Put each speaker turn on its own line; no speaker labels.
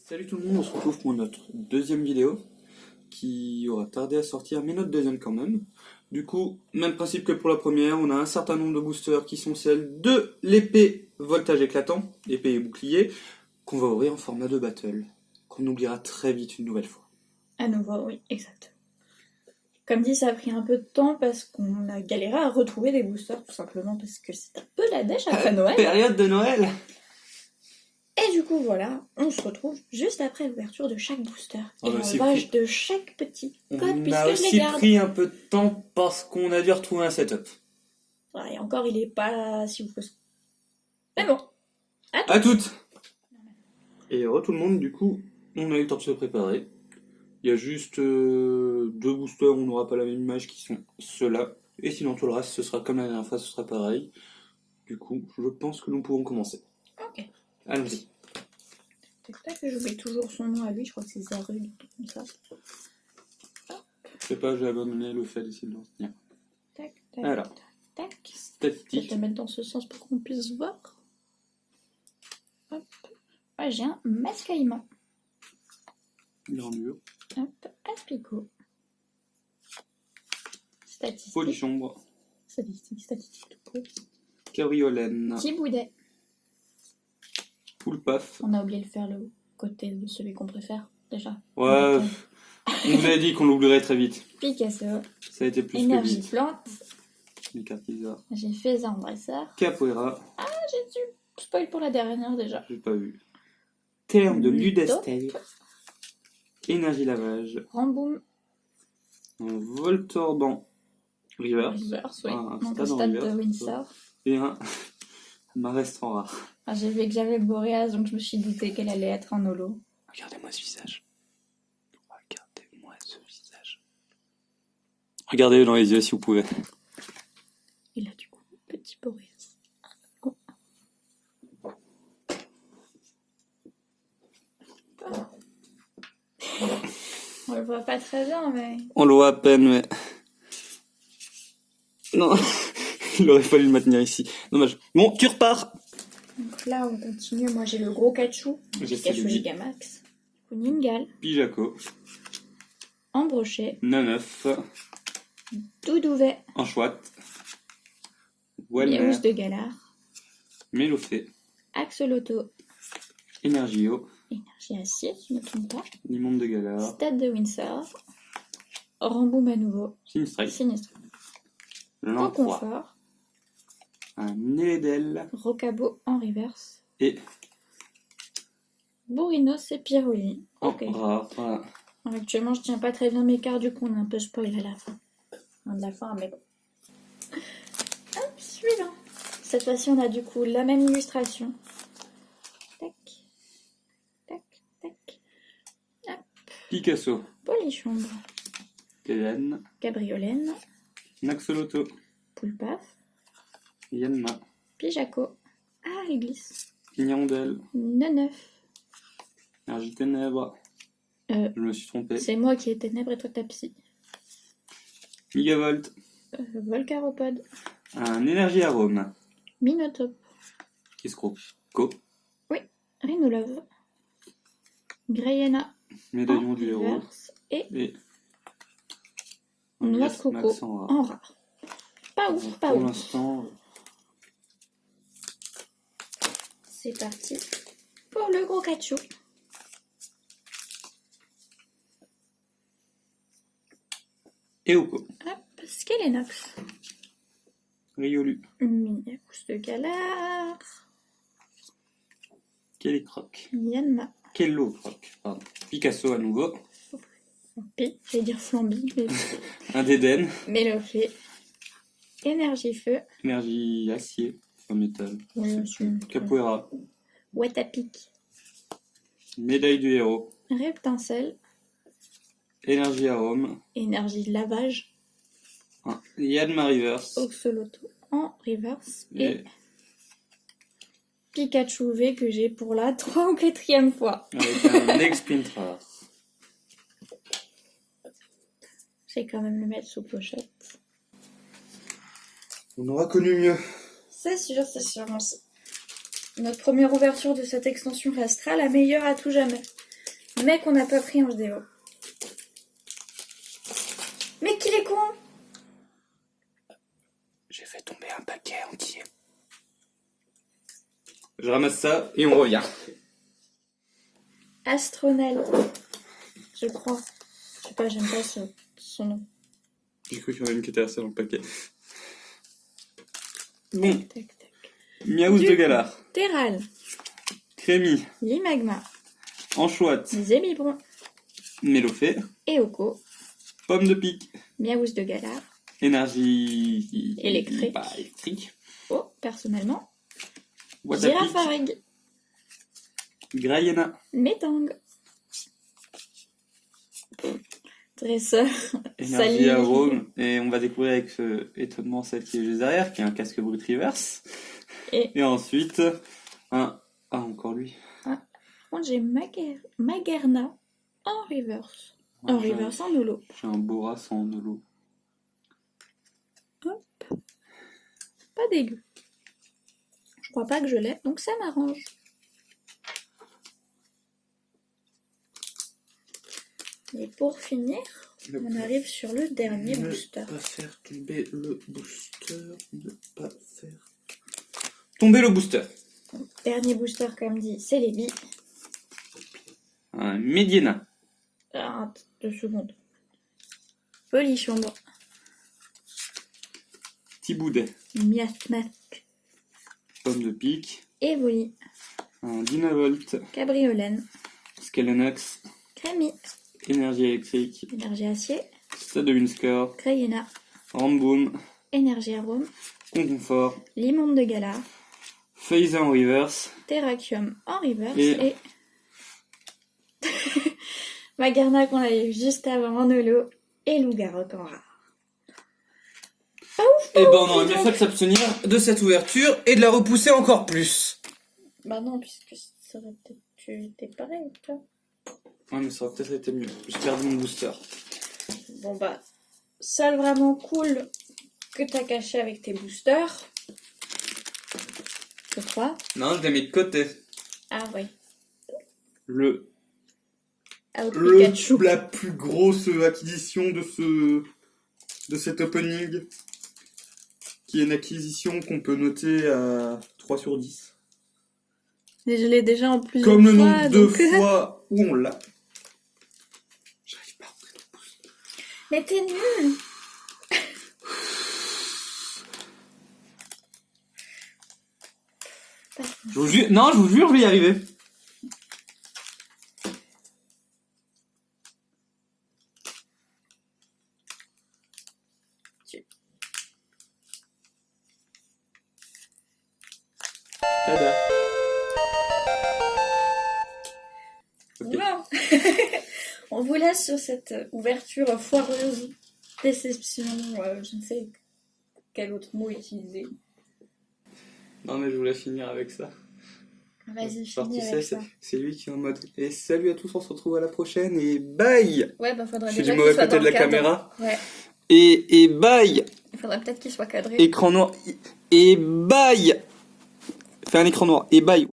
Salut tout le monde, on se retrouve pour notre deuxième vidéo qui aura tardé à sortir, mais notre deuxième quand même. Du coup, même principe que pour la première, on a un certain nombre de boosters qui sont celles de l'épée voltage éclatant, épée et bouclier, qu'on va ouvrir en format de battle, qu'on oubliera très vite une nouvelle fois.
À nouveau, oui, exact. Comme dit, ça a pris un peu de temps parce qu'on a galéré à retrouver des boosters, tout simplement parce que c'est un peu la dèche après Noël.
Période de Noël.
Et du coup, voilà, on se retrouve juste après l'ouverture de chaque booster.
On
Et
a aussi
l'enlevage de chaque petit code,
On
puisque
a
je les
aussi
garde.
pris un peu de temps parce qu'on a dû retrouver un setup.
Voilà, et encore, il est pas si ouf que ça. Mais bon,
À toutes. Et tout le monde, du coup, on a eu le temps de se préparer. Il y a juste deux boosters où on n'aura pas la même image qui sont ceux-là. Et sinon tout le reste ce sera comme la dernière fois, ce sera pareil. Du coup, je pense que nous pouvons commencer.
ok.
Allons-y.
Tac, tac, j'oublie toujours son nom à lui, je crois que c'est Zarud, comme ça.
Je sais pas, j'ai abandonné le fait d'essayer de le retenir.
Tac, tac,
Alors,
tac. Je vais
statistique.
te mettre dans ce sens pour qu'on puisse voir. Hop. Ouais, j'ai un mascaillement.
Grandure.
Hop, Aspico. Statistique.
Polichombre.
Statistique tout court.
Cabriolène.
Petit boudet.
Poulpaf.
On a oublié de faire le côté de celui qu'on préfère, déjà.
Ouais,
Donc,
on vous avait dit qu'on l'oublierait très vite.
Picasso.
Ça a été plus
Énergie
que vite.
plante.
Les cartisards.
J'ai fait un dresseur.
Capoeira.
J'ai dû spoil pour la dernière déjà.
J'ai pas vu. Terme de
Mytho.
Ludestel. Énergie lavage.
Ramboum.
Un Voltorban. Reverse.
Reverse, oui.
Un
Donc
stade
un
en
stade de
reverse.
Windsor.
Et un Marestan rare.
Ah, j'ai vu que j'avais Boreas, donc je me suis douté qu'elle allait être en holo.
Regardez-moi ce visage. Regardez-moi ce visage. Regardez-le dans les yeux si vous pouvez.
Et là, du coup, petit Boreas. Oh. On le voit pas très bien, mais...
On le voit à peine, mais... Non, il aurait fallu le maintenir ici. Dommage. Bon, tu repars.
Donc là, on continue. Moi, j'ai le gros Kachu.
J'ai
Pikachu
celui.
Gigamax. Du coup, Ningal.
Pijaco.
Embroché.
Naneuf.
Doudouvet.
Anchouette. Walmer.
Miaouche de Galar.
Mélofée.
Axolotl.
Energio.
Énergie acier, si je ne me trompe pas.
Limon de Galar.
Stade de Windsor. Ramboum à nouveau.
Sinistrate.
Sinistre.
L'Encroix.
Confort.
Un Édel.
Rocabo en reverse.
Et
Bourrinos et Piroli.
en
Ok.
rare. Voilà.
Alors, actuellement, je tiens pas très bien mes cartes, du coup, on a un peu spoil à la fin. Enfin, de la fin, mais bon. Hop, suivant. Cette fois-ci, on a du coup la même illustration. Tac. Tac, tac.
Picasso.
Polichombre.
Hélène.
Cabriolène.
Naxoloto.
Poulpaf.
Yanma.
Pijaco. Ah, elle glisse.
Hirondelle.
Neuf.
Énergie ténèbres. Je me suis trompé.
C'est moi qui ai ténèbres et toi ta psy.
Migavolt.
Volcaropode.
Un énergie arôme.
Minotaure.
Escroc.
Rhinolove. Greyena.
Médaillon
en
du héros.
reverse. Et
Et
noix de coco
Max en rare.
en rare. Pas ouf, pas
Pour
ouf.
l'instant,
C'est parti pour le gros Kachu.
Eoko.
Hop, Skelenox.
Riolu.
Miaouche de Galar.
Kélicroc.
Yanma.
Kellocroc. Pardon. Picasso à nouveau.
Flambi. J'allais dire Flambi, mais
Un Dédène.
Mélofée. Énergie feu.
Énergie acier. Pas métal.
Oui,
C'est
aussi.
Capoeira.
Watapic.
Médaille du héros.
Reptincelle.
Énergie arôme.
Énergie lavage.
Un Yanma Reverse.
Oxoloto en reverse. Et
Et
Pikachu V que j'ai pour la 3e ou 4e fois.
avec un Exprint rare.
Je vais quand même le mettre sous pochette.
On aura connu mieux.
C'est sûr, Notre première ouverture de cette extension restera la meilleure à tout jamais. mais qu'on n'a pas pris en vidéo. Mais qu'il est con!
J'ai fait tomber un paquet entier. Je ramasse ça et on revient.
Astronel. Je crois. Je sais pas, j'aime pas son nom.
J'ai cru qu'il y en avait une qui était restée dans le paquet. Bon,
Tac, tac.
Miaouz
Du
de
coup.
Galar,
Terral.
Crémy,
Limagma.
Anchoite,
Zébibron.
Mélofée,
Eoko.
Pomme de pique,
Miaouz de Galar.
Énergie
Électrique.
Pas électrique,
Oh, personnellement.
Watapic,
Girafareg.
Grayena,
Métang. Dresseur.
Énergie
Sali.
Arôme, et on va découvrir avec ce étonnement celle qui est juste derrière, qui est un casque brut reverse.
Et
ensuite, un... Ah, encore lui.
par contre, j'ai Magerna en reverse.
Ouais,
En
j'ai
reverse, en holo.
J'ai un Boras en holo.
Pas dégueu. Je crois pas que je l'ai, donc ça m'arrange. Et pour finir, on arrive sur le dernier booster.
Ne pas faire tomber le booster. Ne pas faire tomber le booster.
Dernier booster, comme dit, c'est les billes.
Un Mediena.
Ah, 2 secondes. Polychambre.
Thiboudet.
Miasmat.
Pomme de pique.
Evoli.
Un Dynavolt.
Cabriolène.
Scalenox.
Crémy.
Énergie électrique.
Énergie acier.
Stade de Windscore.
Crayena.
Ramboom.
Énergie arôme.
Conconfort.
Limonde de Galar.
Phaser en reverse.
Terrakium en reverse.
Et-
Et Magarna qu'on a eu juste avant en holo. Et Lougarok en rare.
Et ben on aurait bien fait de s'abstenir de cette ouverture et de la repousser encore plus.
Bah non, puisque ça aurait peut-être été pareil, tu vois.
Ouais, mais ça aurait peut-être été mieux. J'ai perdu mon booster.
Bon bah, seul vraiment cool que t'as caché avec tes boosters. Je crois.
Non, je l'ai mis de côté.
Ah ouais.
Le
Out Pikachu.
la plus grosse acquisition de cet opening, qui est une acquisition qu'on peut noter à 3 sur 10.
Et je l'ai déjà en plusieurs
Comme le
fois,
nombre de
donc...
fois où on l'a. J'arrive pas à rentrer dans le pouce.
Mais t'es nul.
Je vous jure, non, je vous jure, je vais y arriver. Tada. Ok.
Bon. On vous laisse sur cette ouverture foireuse, déception, je ne sais quel autre mot utiliser.
Non, mais je voulais finir avec ça.
Vas-y,
Genre,
finis
tu
avec
sais,
ça.
c'est lui qui est en mode. Et salut à tous, on se retrouve à la prochaine et bye.
Ouais, bah faudrait
Je suis
déjà
du
qu'il
mauvais
soit
côté
dans
de la
le cadre.
caméra.
Ouais,
Et bye.
il faudrait peut-être qu'il soit cadré.
Écran noir. Et bye. Fais un écran noir. Et bye.